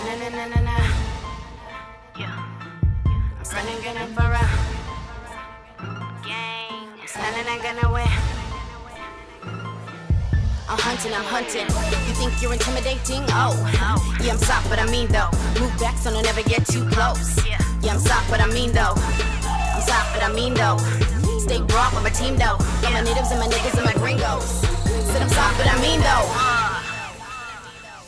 Na-na-na-na-na-na. Yeah. I'm running, gunning for a gang. I'm standing and gonna win. I'm hunting. You think you're intimidating? Oh, yeah, I'm soft, but I mean though. Move back so don't ever get too close. Yeah, I'm soft, but I mean though. I'm soft, but I mean though. Stay raw with my team though. Got my natives and my niggas and my gringos. Said I'm soft, but I mean though.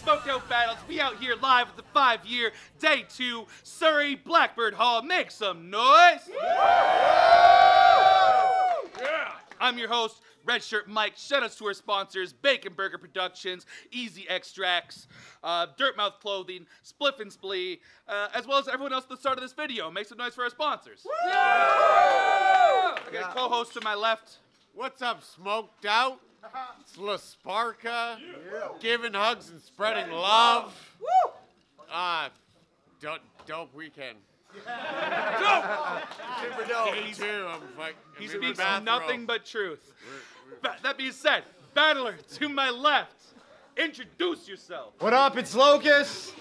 Smoked Out Battles, we out here live with the 5-year Day 2 Surrey Blackbird Hall. Make some noise! Yeah. I'm your host, Redshirt Mike. Shout outs to our sponsors, Bacon Burger Productions, Easy Extracts, Dirtmouth Clothing, Spliff and Splee, as well as everyone else at the start of this video. Make some noise for our sponsors. Yeah. I got a co-host to my left. What's up, Smoked Out? It's La Sparka, giving hugs and spreading love. Dope weekend. Super dope. Day 2. He speaks nothing but truth. That being said, battler to my left, introduce yourself. What up? It's Lokust.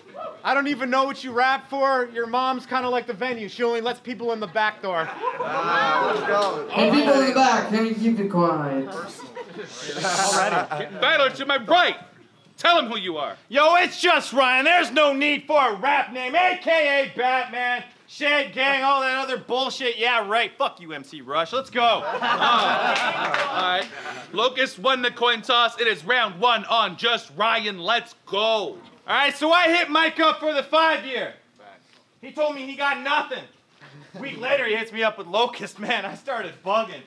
I don't even know what you rap for. Your mom's kind of like the venue. She only lets people in the back door. Let's go. Hey, people in the back, can you keep it quiet? Already. Battler to my right, tell him who you are. Yo, it's just Ryan. There's no need for a rap name, a.k.a. Batman, Shade Gang, all that other bullshit. Yeah, right. Fuck you, MC Rush. Let's go. All right. Lokust won the coin toss. It is round 1 on Just Ryan. Let's go. All right, so I hit Mike up for the 5-year. He told me he got nothing. A week later, he hits me up with Lokust. Man, I started bugging.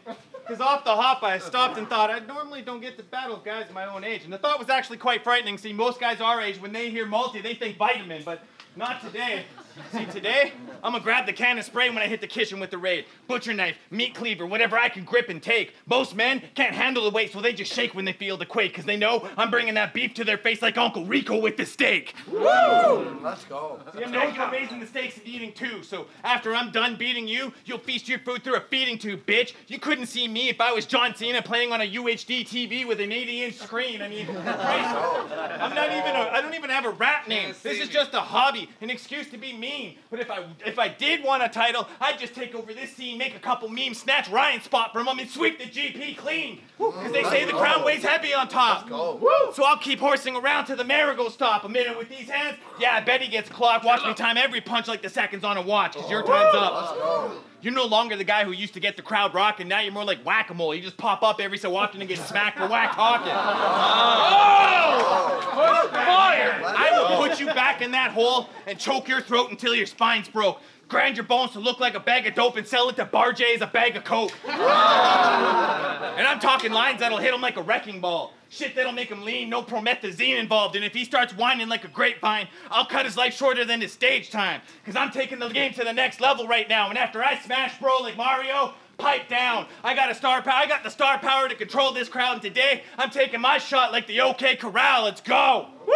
Because off the hop, I stopped and thought, I normally don't get to battle with guys my own age. And the thought was actually quite frightening. See, most guys our age, when they hear multi, they think vitamin, but not today. See, today, I'm gonna grab the can of spray when I hit the kitchen with the raid. Butcher knife, meat cleaver, whatever I can grip and take. Most men can't handle the weight, so they just shake when they feel the quake, because they know I'm bringing that beef to their face like Uncle Rico with the steak. Woo! Let's go. See, I'm known for raising the stakes and eating too, so after I'm done beating you, you'll feast your food through a feeding tube, bitch. You couldn't see me if I was John Cena playing on a UHD TV with an 80-inch screen. I mean, Christ, I don't even have a rap name. This is just a hobby, an excuse to be mean. But if I did want a title, I'd just take over this scene, make a couple memes, snatch Ryan's spot from him, and sweep the GP clean. Because they say the crown weighs heavy on top. So I'll keep horsing around to the marigold stop. A minute with these hands, yeah, I bet he gets clocked. Watch me time every punch like the seconds on a watch, because your time's up. Let's go. You're no longer the guy who used to get the crowd rocking. Now you're more like whack-a-mole. You just pop up every so often and get smacked for whack talking. Oh! Fire! I will put you back in that hole and choke your throat until your spine's broke. Grind your bones to look like a bag of dope and sell it to Bar J as a bag of coke. And I'm talking lines that'll hit him like a wrecking ball. Shit that'll make him lean, no promethazine involved. And if he starts whining like a grapevine, I'll cut his life shorter than his stage time. Because I'm taking the game to the next level right now. And after I smash bro like Mario, pipe down. I got the star power to control this crowd. And today, I'm taking my shot like the OK Corral. Let's go. Woo!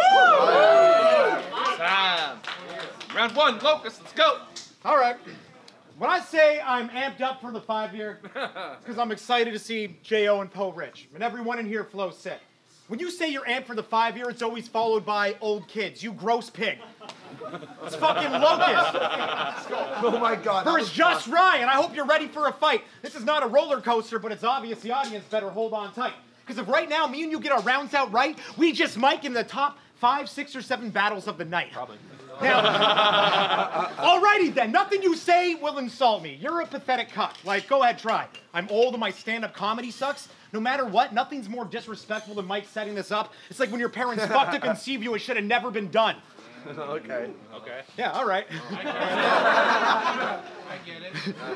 Time. Round 1, Lokust, let's go. All right. When I say I'm amped up for the 5-year, it's because I'm excited to see J.O. and Poe Rich. And everyone in here flows sick. When you say you're amped for the 5-year, it's always followed by old kids. You gross pig. It's fucking Lokust. Oh my God. There's just Ryan. I hope you're ready for a fight. This is not a roller coaster, but it's obvious the audience better hold on tight. Because if right now me and you get our rounds out right, we just mic in the top 5, 6, or 7 battles of the night. Probably. Now, alrighty then, nothing you say will insult me. You're a pathetic cuck. Like, go ahead, try. I'm old and my stand-up comedy sucks. No matter what, nothing's more disrespectful than Mike setting this up. It's like when your parents fucked to conceive you, it should have never been done. Okay. Yeah, all right. I get it.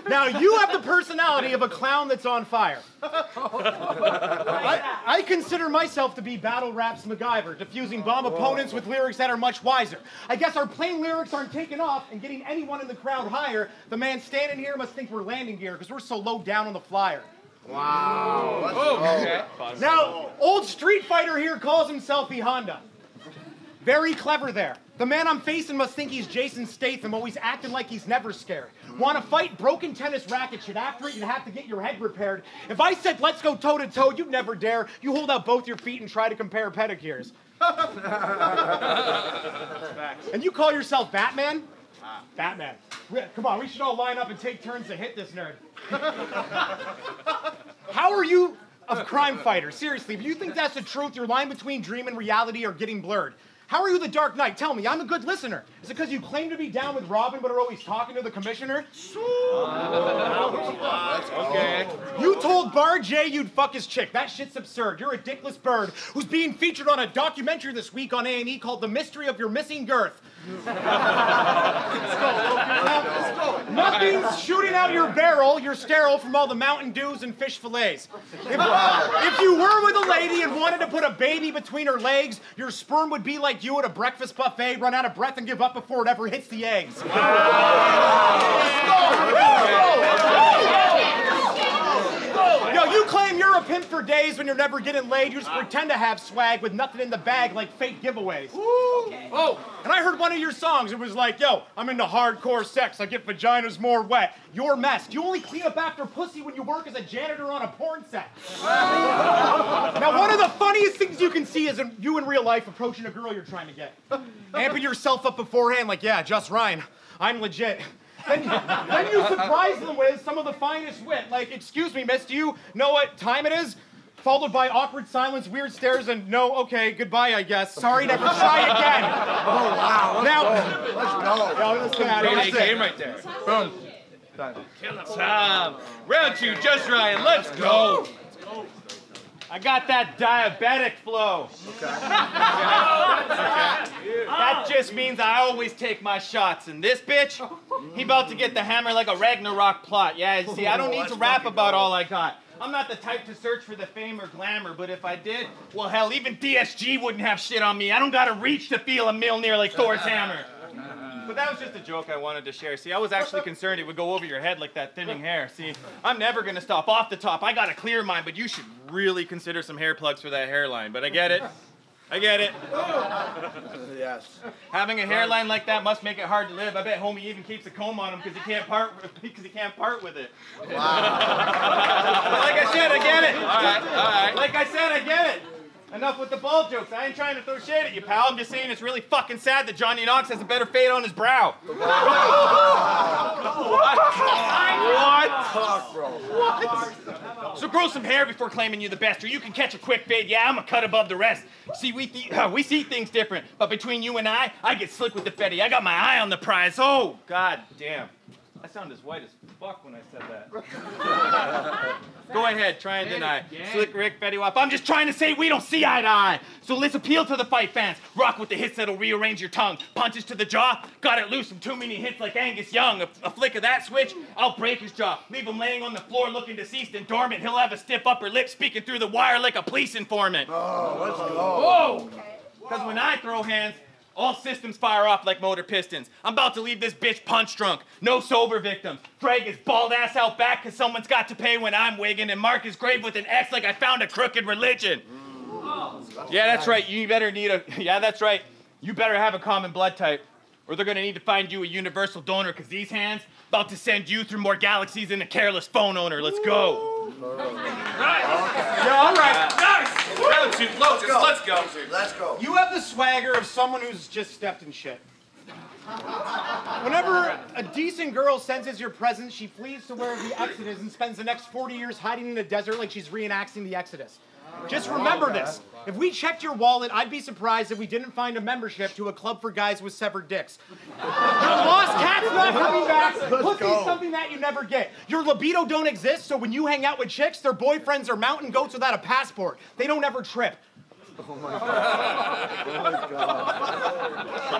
Now, you have the personality of a clown that's on fire. I consider myself to be battle rap's MacGyver, diffusing bomb opponents with lyrics that are much wiser. I guess our plain lyrics aren't taking off and getting anyone in the crowd higher. The man standing here must think we're landing gear because we're so low down on the flyer. Wow. Now, old Street Fighter here calls himself E Honda. Very clever there. The man I'm facing must think he's Jason Statham, always acting like he's never scared. Want to fight? Broken tennis racket shit. After it, you'd have to get your head repaired. If I said, let's go toe-to-toe, you'd never dare. You hold out both your feet and try to compare pedicures. And you call yourself Batman? Batman. Come on, we should all line up and take turns to hit this nerd. How are you a crime fighter? Seriously, if you think that's the truth, your line between dream and reality are getting blurred. How are you the Dark Knight? Tell me, I'm a good listener. Is it because you claim to be down with Robin but are always talking to the commissioner? Okay. You told Bar J you'd fuck his chick. That shit's absurd. You're a dickless bird who's being featured on a documentary this week on A&E called The Mystery of Your Missing Girth. Let's go. Nothing's shooting out your barrel. You're sterile from all the Mountain Dews and fish fillets. If you were with a lady and wanted to put a baby between her legs, your sperm would be like you at a breakfast buffet, run out of breath and give up before it ever hits the eggs. Yo, you claim you're a pimp for days when you're never getting laid. You just pretend to have swag with nothing in the bag like fake giveaways. Oh, and I heard one of your songs. It was like, yo, I'm into hardcore sex. I get vaginas more wet. You're messed. You only clean up after pussy when you work as a janitor on a porn set. Now, one of the funniest things you can see is you in real life approaching a girl you're trying to get. Amping yourself up beforehand like, yeah, just Ryan. I'm legit. Then you surprise them with some of the finest wit, like, excuse me, miss, do you know what time it is? Followed by awkward silence, weird stares, and no, okay, goodbye, I guess. Sorry, never try again. Oh, wow. Now, Let's go. yo, let's get out of Great here. game right there. Boom. Time. Round 2, just Ryan. Let's go. I got that diabetic flow. That just means I always take my shots. And this bitch, he about to get the hammer like a Ragnarok plot. Yeah, you see, I don't need to rap about all I got. I'm not the type to search for the fame or glamour, but if I did, well, hell, even DSG wouldn't have shit on me. I don't gotta reach to feel a Mjolnir like Thor's hammer. But that was just a joke I wanted to share. See, I was actually concerned it would go over your head like that thinning hair. See, I'm never gonna stop. Off the top, I got a clear mind, but you should really consider some hair plugs for that hairline. But I get it. I get it. Yes. Having a hairline like that must make it hard to live. I bet homie even keeps a comb on him because he can't part with it. Wow. Like I said, I get it. All right. Like I said, I get it. Enough with the ball jokes. I ain't trying to throw shade at you, pal. I'm just saying it's really fucking sad that Johnny Knox has a better fade on his brow. What? So grow some hair before claiming you're the best, or you can catch a quick fade. Yeah, I'm a cut above the rest. See, we see things different, but between you and I get slick with the fetty. I got my eye on the prize. Oh, god damn. I sound as white as fuck when I said that. Go ahead, try and deny. Slick Rick, Fetty Wap. I'm just trying to say we don't see eye to eye. So let's appeal to the fight fans. Rock with the hits that'll rearrange your tongue. Punches to the jaw, got it loose from too many hits like Angus Young. A flick of that switch, I'll break his jaw. Leave him laying on the floor looking deceased and dormant. He'll have a stiff upper lip speaking through the wire like a police informant. Oh, let's go. Whoa! Because when I throw hands, all systems fire off like motor pistons. I'm about to leave this bitch punch drunk. No sober victims. Drag his bald ass out back because someone's got to pay when I'm wigging and mark his grave with an X like I found a crooked religion. Yeah, that's right. You better have a common blood type or they're going to need to find you a universal donor because these hands about to send you through more galaxies than a careless phone owner. Let's go. Right. Yeah, all right. Nice. Round 2, Lokust. Let's go. Let's go. You have the swagger of someone who's just stepped in shit. Whenever a decent girl senses your presence, she flees to where the exit is and spends the next 40 years hiding in the desert like she's reenacting the Exodus. Just remember this. If we checked your wallet, I'd be surprised if we didn't find a membership to a club for guys with severed dicks. Your lost cat's not coming back. Pussy's something that you never get. Your libido don't exist, so when you hang out with chicks, their boyfriends are mountain goats without a passport. They don't ever trip. Oh my god. Oh my god.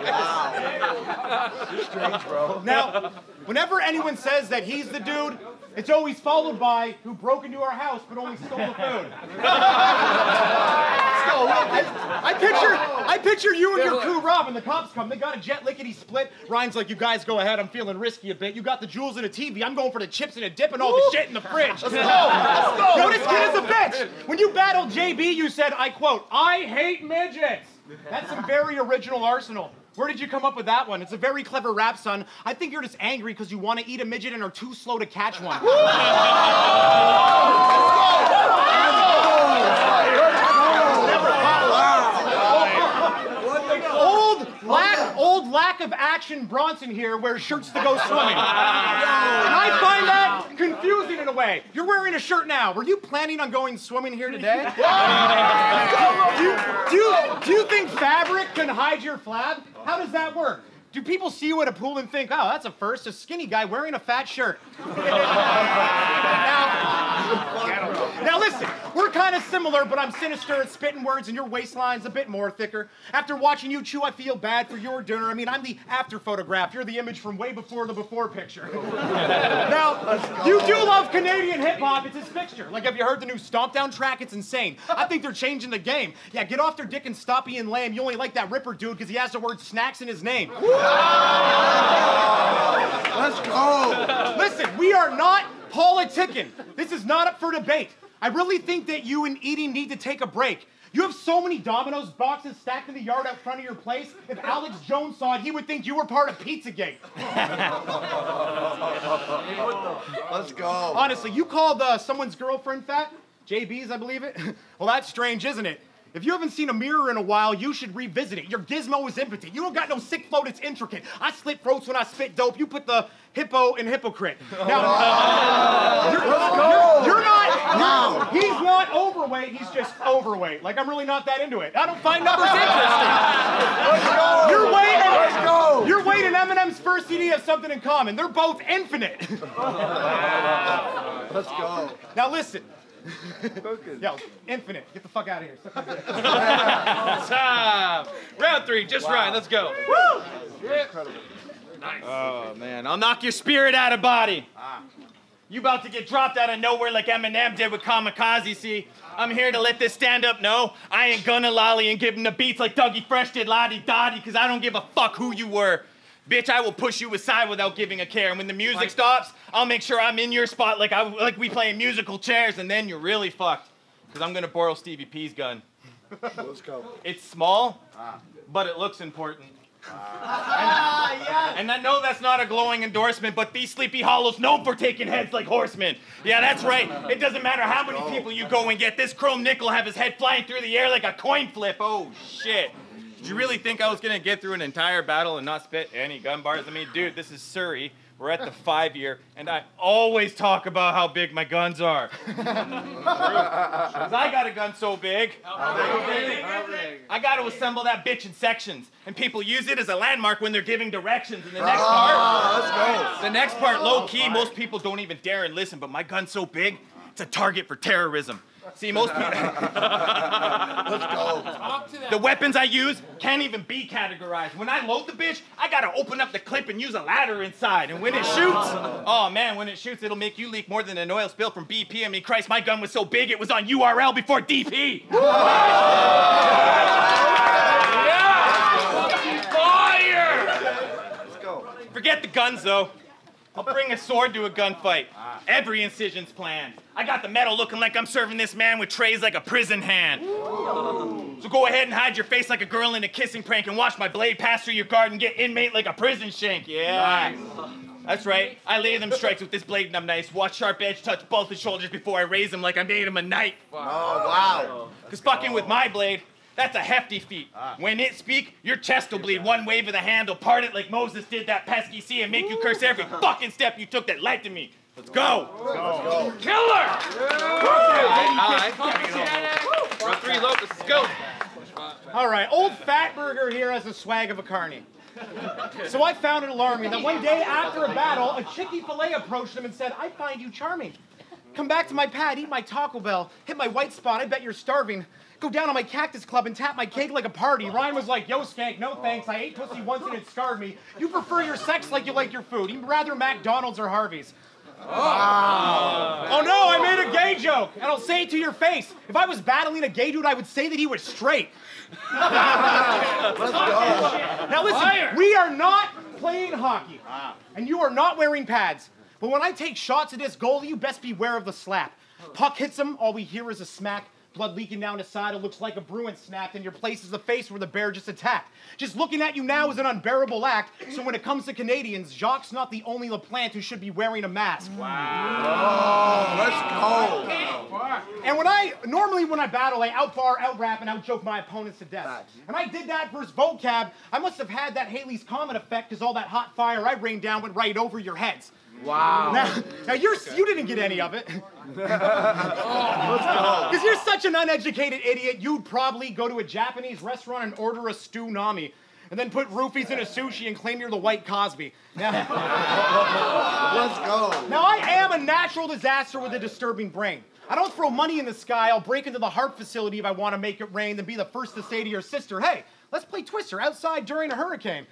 Wow. You're strange, bro. Now, whenever anyone says that he's the dude, it's always followed by who broke into our house but only stole the food. I picture you and your crew robbing. The cops come. They got a jet lickety split. Ryan's like, you guys go ahead. I'm feeling risky a bit. You got the jewels and a TV. I'm going for the chips and a dip and all the shit in the fridge. Let's go. No, this kid is a bitch. When you battled JB, you said, I quote, I hate midgets. That's some very original arsenal. Where did you come up with that one? It's a very clever rap, son. I think you're just angry because you want to eat a midget and are too slow to catch one. Old lack of action Bronson here wears shirts to go swimming. And I find that confusing in a way. You're wearing a shirt now. Were you planning on going swimming here today? Do you think fabric can hide your flab? How does that work? Do people see you at a pool and think, oh, that's a first, a skinny guy wearing a fat shirt? Now listen, we're kind of similar, but I'm sinister at spitting words and your waistline's a bit more thicker. After watching you chew, I feel bad for your dinner. I mean, I'm the after photograph. You're the image from way before the before picture. Now, you do love Canadian hip-hop. It's his fixture. Like, have you heard the new Stomp Down track? It's insane. I think they're changing the game. Yeah, get off their dick and stop being lame. You only like that Ripper dude because he has the word snacks in his name. Let's go. Listen, we are not politicking. This is not up for debate. I really think that you and eating need to take a break. You have so many Domino's boxes stacked in the yard out front of your place. If Alex Jones saw it, he would think you were part of Pizzagate. Let's go. Honestly, you called someone's girlfriend fat? JB's, I believe it? Well, that's strange, isn't it? If you haven't seen a mirror in a while, you should revisit it. Your gizmo is impotent. You don't got no sick flow that's intricate. I slit throats when I spit dope. You put the hippo in hypocrite. Now, you're not, no, he's not overweight, he's just overweight. Like, I'm really not that into it. I don't find numbers interesting. Your weight and Eminem's first CD have something in common. They're both infinite. Let's go. Now listen. Yo, infinite. Get the fuck out of here. Time. Round 3, just Ryan. Let's go. Woo! Incredible. Nice. Oh, man. I'll knock your spirit out of body. You about to get dropped out of nowhere like Eminem did with Kamikaze, see? I'm here to let this stand-up know I ain't gonna lolly and give him the beats like Dougie Fresh did la-di-da-di, because I don't give a fuck who you were. Bitch, I will push you aside without giving a care. And when the music stops, I'll make sure I'm in your spot like we playing musical chairs, and then you're really fucked. Because I'm gonna borrow Stevie P's gun. Let's go. It's small, but it looks important. And I know that's not a glowing endorsement, but these Sleepy Hollows known for taking heads like horsemen. Yeah, that's right. It doesn't matter how many people you go and get. This chrome nickel have his head flying through the air like a coin flip. Oh, shit. Did you really think I was gonna get through an entire battle and not spit any gun bars? I mean, dude, this is Surrey. We're at the 5-year, and I always talk about how big my guns are. Because I got a gun so big. I got to assemble that bitch in sections, and people use it as a landmark when they're giving directions. And the next part, let's go. The next part, low key, most people don't even dare and listen, but my gun's so big, it's a target for terrorism. See, most people... Let's go. The weapons I use can't even be categorized. When I load the bitch, I gotta open up the clip and use a ladder inside. And when it shoots, oh man, when it shoots, it'll make you leak more than an oil spill from BP. I mean, Christ, my gun was so big, it was on URL before DP. Fire! Let's go. Forget the guns, though. I'll bring a sword to a gunfight. Every incision's planned. I got the metal looking like I'm serving this man with trays like a prison hand. So go ahead and hide your face like a girl in a kissing prank and watch my blade pass through your guard and get inmate like a prison shank. Yeah. Nice. That's right. I lay them strikes with this blade and I'm nice. Watch sharp edge touch both his shoulders before I raise him like I made him a knight. Oh, wow. Because fucking with my blade, that's a hefty feat. When it speak, your chest will bleed. One wave of the handle, part it like Moses did that pesky sea and make you curse every fucking step you took that led to me. Let's go. Let's go. Killer! Round 3, Lokust. Let's go. All right, old Fatburger here has a swag of a carny. So I found it alarming that one day after a battle, a chickie fillet approached him and said, I find you charming. Come back to my pad, eat my Taco Bell, hit my white spot, I bet you're starving. Go down to my Cactus Club and tap my cake like a party. Ryan was like, yo, skank, no thanks. I ate pussy once and it scarred me. You prefer your sex like you like your food. You'd rather McDonald's or Harvey's. Oh no, I made a gay joke, and I'll say it to your face. If I was battling a gay dude, I would say that he was straight. Let's go. Now listen, we are not playing hockey, and you are not wearing pads. But when I take shots at this goalie, you best beware of the slap. Puck hits him, all we hear is a smack. Blood leaking down his side, it looks like a Bruin snapped, and your place is the face where the bear just attacked. Just looking at you now is an unbearable act, so when it comes to Canadians, Jacques' not the only LaPlante who should be wearing a mask. Oh, let's go. And normally when I battle, I outbar, outrap, and outjoke my opponents to death. And I did that versus vocab. I must have had that Haley's Comet effect, because all that hot fire I rained down went right over your heads. Wow. Now you didn't get any of it. Because you're such an uneducated idiot, you'd probably go to a Japanese restaurant and order a stew nami, and then put roofies in a sushi and claim you're the White Cosby. Let's go. Now I am a natural disaster with a disturbing brain. I don't throw money in the sky, I'll break into the heart facility if I want to make it rain, then be the first to say to your sister, hey, let's play Twister outside during a hurricane.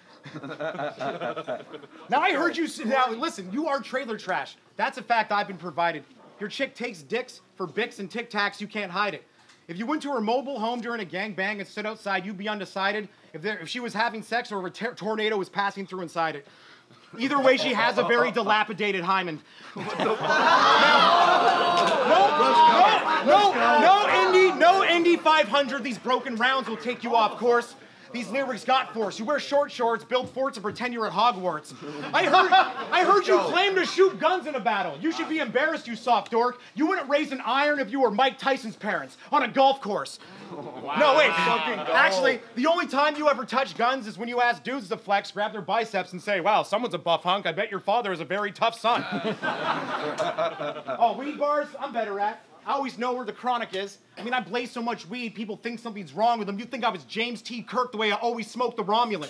Now I heard you, now listen, you are trailer trash. That's a fact I've been provided. Your chick takes dicks for Bics and Tic Tacs, you can't hide it. If you went to her mobile home during a gangbang and stood outside, you'd be undecided if she was having sex or if a tornado was passing through inside it. Either way, she has a very dilapidated hymen. No Indy 500, these broken rounds will take you off course. These lyrics got force. You wear short shorts, build forts, and pretend you're at Hogwarts. I heard you claim to shoot guns in a battle. You should be embarrassed, you soft dork. You wouldn't raise an iron if you were Mike Tyson's parents on a golf course. Wow. No, wait. Actually, the only time you ever touch guns is when you ask dudes to flex, grab their biceps, and say, wow, someone's a buff hunk. I bet your father is a very tough son. Oh, weed bars, I'm better at. I always know where the chronic is. I mean, I blaze so much weed, people think something's wrong with them. You think I was James T. Kirk the way I always smoked the Romulan.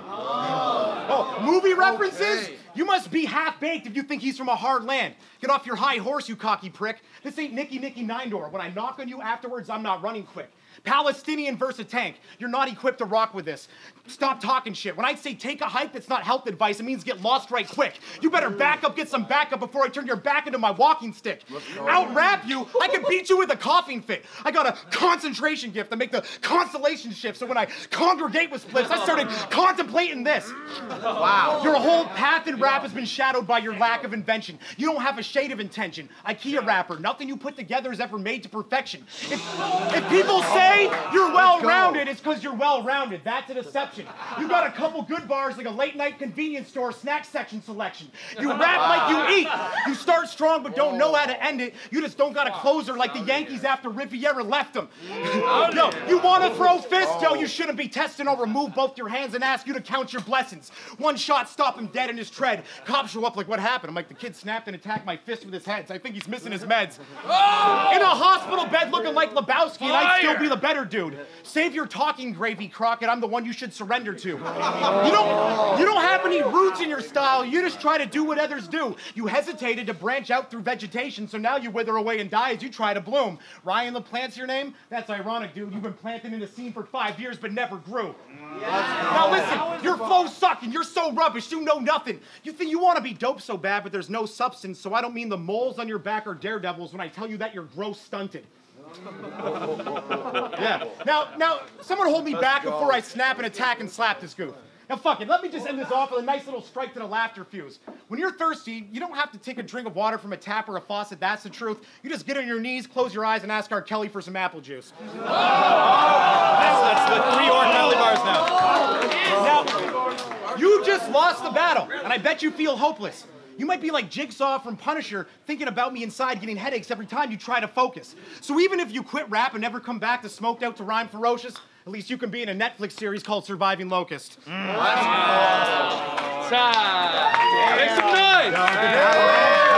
Oh, movie references? Okay. You must be half-baked if you think he's from a hard land. Get off your high horse, you cocky prick. This ain't Nicky Nine Door. When I knock on you afterwards, I'm not running quick. Palestinian versus a tank. You're not equipped to rock with this. Stop talking shit. When I say take a hike, that's not health advice. It means get lost right quick. You better back up, get some backup before I turn your back into my walking stick. Out-rap you, I can beat you with a coughing fit. I got a concentration gift to make the constellation shift, so when I congregate with splits, I started contemplating this. Wow. Your whole path in rap has been shadowed by your lack of invention. You don't have a shade of intention. IKEA rapper, nothing you put together is ever made to perfection. If people say you're well-rounded, it's because you're well-rounded. That's a deception. You got a couple good bars like a late-night convenience store snack section selection. You rap like you eat. You start strong but don't know how to end it. You just don't got a closer like the Yankees after Riviera left them. Yo, you want to throw fists? Yo, you shouldn't be testing. I'll remove both your hands and ask you to count your blessings. One shot, stop him dead in his tread. Cops show up like, what happened? I'm like, the kid snapped and attacked my fist with his head. So I think he's missing his meds. In a hospital bed looking like Lebowski, and I'd still be the better dude. Save your talking, Gravy Crockett. I'm the one you should surrender to. You don't have any roots in your style. You just try to do what others do. You hesitated to branch out through vegetation, so now you wither away and die as you try to bloom. Ryan LaPlante's your name? That's ironic, dude. You've been planted in the scene for 5 years but never grew. Now listen, your flow's sucking. You're so rubbish. You know nothing. You think you want to be dope so bad, but there's no substance, so I don't mean the moles on your back are daredevils when I tell you that you're gross stunted. Yeah. Now, someone hold me back before I snap and attack and slap this goof. Now, fuck it. Let me just end this off with a nice little strike to the laughter fuse. When you're thirsty, you don't have to take a drink of water from a tap or a faucet. That's the truth. You just get on your knees, close your eyes, and ask R. Kelly for some apple juice. That's the 3 Ortonelli bars now. Now, you just lost the battle, and I bet you feel hopeless. You might be like Jigsaw from Punisher, thinking about me inside, getting headaches every time you try to focus. So even if you quit rap and never come back to Smoked Out to Rhyme Ferocious, at least you can be in a Netflix series called Surviving Lokust. Make some noise!